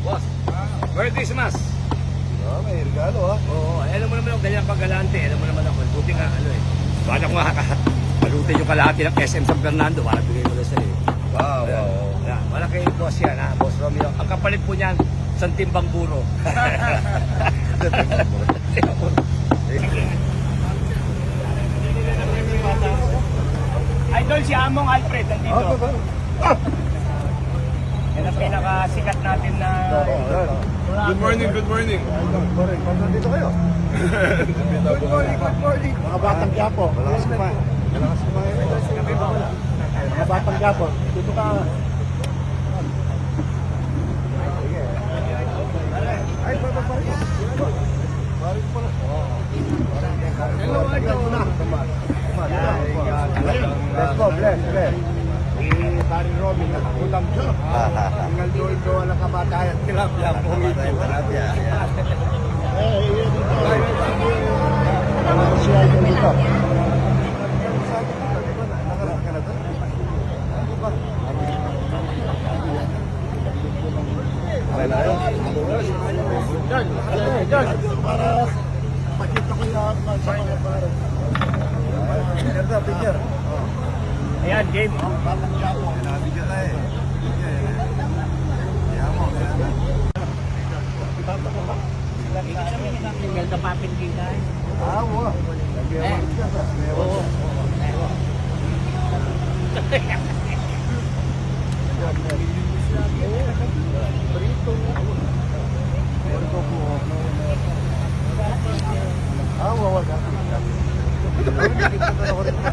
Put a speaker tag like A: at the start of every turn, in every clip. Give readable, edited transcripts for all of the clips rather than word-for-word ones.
A: Boss, Merry Christmas.
B: May regalo
A: Oo, alam mo naman yung ganyan paggalante. Alam mo naman ako, buti nga ano eh. Paano ko makakapalutin yung kalahati ng SM San Fernando para bigay mo na sa'yo eh.
B: Wow.
A: Yan, malaki boss yan ha, Boss Romeo. Ang kapalit po niyan, isang timbang buro. Idol si Among Alfred, nandito. Yan ang pinakasikat natin na...
C: Good morning, good morning.
B: Dito kayo. Good morning. Mga batang Quiapo. Malakas kumain. Mga batang Quiapo. Dito ka. Ay, papaparin. Parin po na. Hello, idol. Let's go, bless. Parin Robin, nakakulam siya. Tinggal doon ang kabatayan. Tilapia po. Tilapia. Si idol dito. Para makita ko yung sa mga pare. Picture.
A: Ayan, game.
B: Nabigyan na eh.
A: Ganda papin kita eh.
B: Oo. Oo.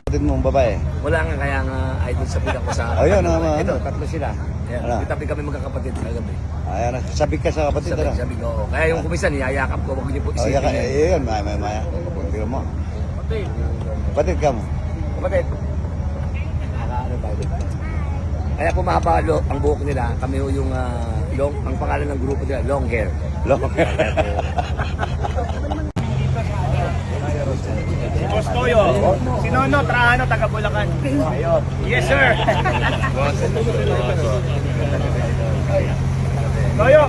B: Din mong babae.
A: Wala nga kaya nga idol sa pila ko sa...
B: Ayun, naman.
A: Ito, tatlo sila. Ayan,
B: Ano?
A: Kitabi kami magkakapatid sa gabi.
B: Ayan, sabik ka sa kapatid.
A: Sabi ko, kaya yung kumisa niyayakap ko, wag niyo po
B: Oh,
A: isipin.
B: yun, maya. Tira mo. Kapatid ka mo.
A: Kapatid. Nakaano tayo. Kaya pumapalo ang buhok nila, kami yung long, ang pangalan ng grupo nila, long hair.
B: Long.
A: Boss Toyo, si Nono, Trahano, taga Bulacan. Ayun. Yes, sir. Toyo,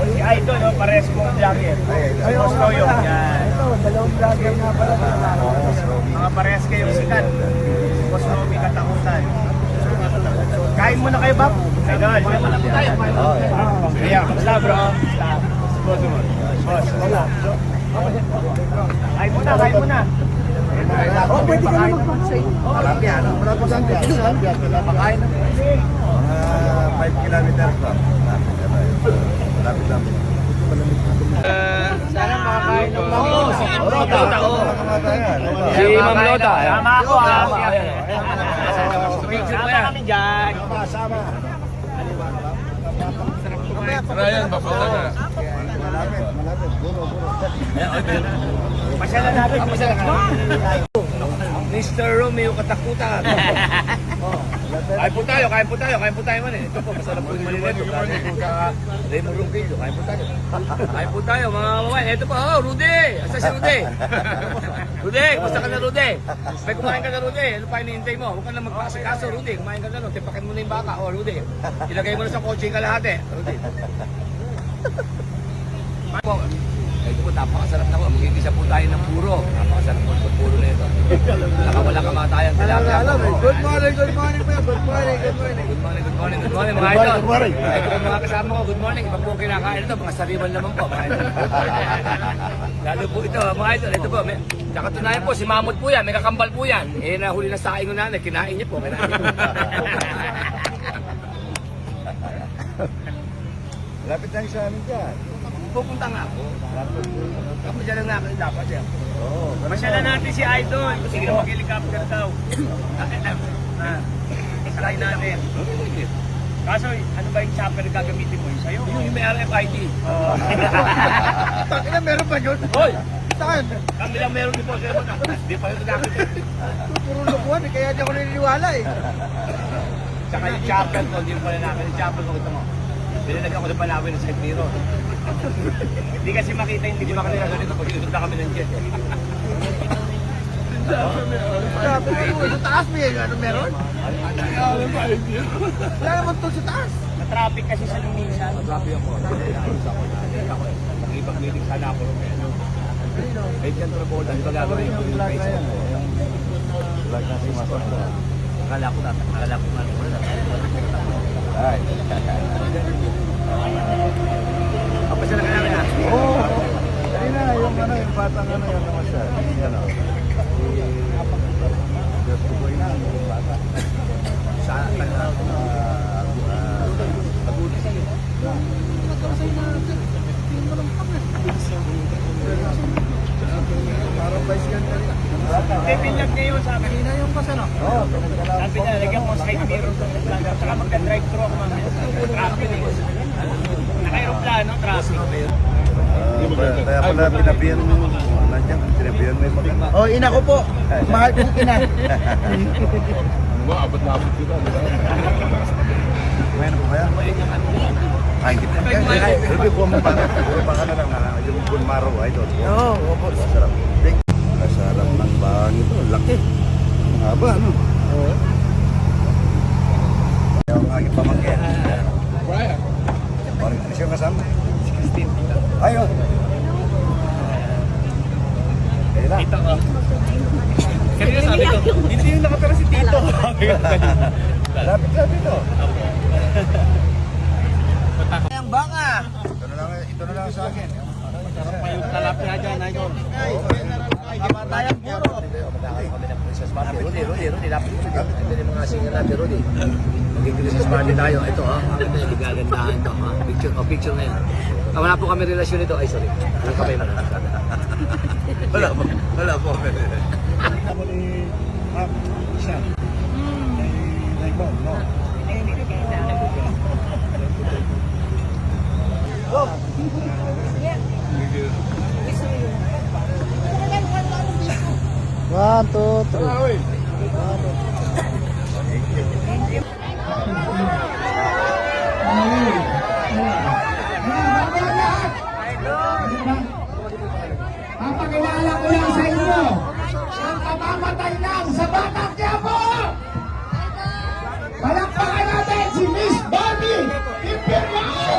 A: si Idol, pares kong vlogger. Boss Toyo, yan.
B: Dalawang vlogger nga pala.
A: Mga pares kayong sikat. Boss Romy Katakutan. Kain muna kayo, Bab? Idol. Kain muna po tayo. Kaya, kamusta bro? Boss, wala. Kain muna.
B: Oh, pwede ka na mag-pansay. Marami ano? Marami saan yan? Pakain na. 5 kilometers pa. Malapit lang.
A: Sana makakain ng mango. Si
B: Lota.
A: Si Ma'am Lota. Sama ako ha. Sama kami dyan.
B: Sama.
C: Ryan, bakota na.
B: Malapit. Buro.
A: Pasyalan natin. Mr. Romeo Katakutan. Kain po tayo man eh. Ito po, masarap po yung malilito. Raymond Ronquillo, kain po tayo mga babae. Ito po, Rudy! Asa si Rudy? Rudy, basta ka na Rudy. May kumain ka na Rudy. Ano pa hinihintay mo? Huwag ka na magpakasikaso, Rudy. Kumain ka na no. Tipakin mo na yung baka. O, Rudy. Ilagay mo na sa kotse yung kalahati. Rudy. Ito po, napakasarap na po. Magigisa po tayo ng puro. Napakasarap po itong puro na ito. Nakawala kamatayan.
B: Good morning po. Good morning.
A: Good morning mga idol.
B: Good morning.
A: Ito po mga kasama ko, good morning. Iba po kinakain ito, mga sariwan naman po mga idol. Lalo po ito mga idol, ito po. Sa katunayan po, si Mamut po yan, may kakambal po yan. Eh nahuli na sa aking nanay, kinain niya po.
B: Lapit lang sa amin dyan.
A: Pupunta nga ako. Kapag dyan lang natin dapat yan. Masyalan natin si Idol. Sige na mag-helicopter daw. Isakay natin. Kaso, ano ba yung chopper na gagamitin mo? Sa'yo? Yung may RFID.
B: Takina, meron pa yun?
A: Hoy!
B: Saan?
A: Kami lang meron din po. Hindi pa yung gagamitin.
B: Puro lukuhan eh, kaya di ako naniniwala eh.
A: Saka yung chopper ko, hindi mo pala namin yung chopper ko. Ito mo. Binilag ako ng palawin ng side mirror. Hindi kasi makita, hindi ko makita ganito pag ilusog na kami ng jet.
B: Sa taas mo yan, ano meron? Wala naman to sa taas.
D: Traffic kasi sa minsan.
A: Magrabi ako. Ayos ako. Ako eh. Nakipag-meeting sana ako. Kahit yan ito na bola. Ito gagawin ko yung Facebook ko.
B: Vlog na si Mason.
A: Akala ko nga.
B: Ay.
A: Apa sila kaya kaya?
B: Oo. Kanina, yung batang yung naman siya. Ano? Diyos ko boy na, yung bata.
A: Sa
B: Parang vice ganda rin.
D: Pinag niya yun sa akin. Kanina yung pas ano?
B: Oo, pinagkalaman
D: Sabi niya, lagyan mo side mirror sa plano. Saka magka-drive-thru ako mamaya. Traffic eh. Naka-aeroplano, traffic.
B: Kaya pala pinabihan mo. Nandiyan, pinabihan mo yung maganda.
E: Oh, ina ko po. Mahal ko ina.
C: Abot na abot kita.
B: Kumain na po kaya? Ay, hindi pa. Sabi ko mo para. Baka na lang na yung Bunmaro, idol.
E: Oo, opo.
B: Masarap. Masarap ng bahan ito. Laki. Ang haba, ano? Oo. Yung aking pamangkin.
C: Brian.
B: Parang hindi siya kasama. 16. Ayun. Kailan?
D: Tito ko. Kanina sabi ko, hindi yung nakatara si Tito.
B: Lapit-lapit ito.
E: Ang banga.
B: Ito na lang sa akin.
D: Yung talapia dyan, idol.
E: Kamatayang puro.
A: Kami ng Princess Party. Rudy, dapat ito. Ito yung mga singer natin, Rudy. Mag-Princess Party tayo. Ito ha, ang gagandahan ito ha. Picture na yan. Wala po kami relasyon nito. Ay, sorry. Wala kami na.
B: Wala po.
E: One, two, three.
F: Papakilala ko lang sa inyo ang kamamatay lang sa Batang Quiapo! Palakpakan natin si Miss Barbie Imperial!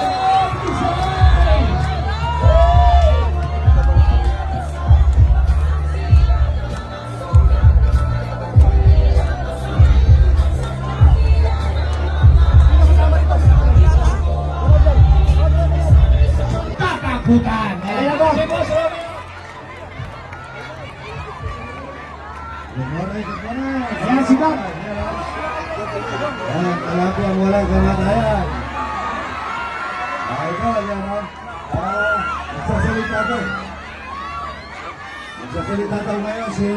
F: Katakutan! Ayan si Bob.
B: Ayan, kalaki ang walang kamatayan. Idol, yan o. Magsasalita to. Magsasalita to ngayon si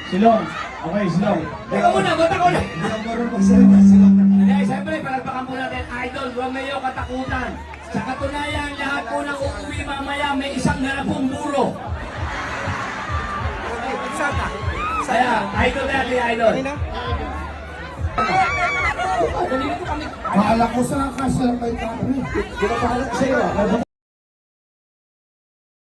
F: Silong. Okay, Silong.
D: Teka muna, bata ko na.
B: Hindi ang marunong magsalita si Dr.
D: Hindi, siyempre, palagpakan po natin, idol, Romeo Katakutan. Sa katunayan, lahat po ng uuwi mamaya, may isang narapong buro. Kaya, idol natin, idol.
F: Maala ko sa kasal kay Kami. Kinapahalat sa'yo.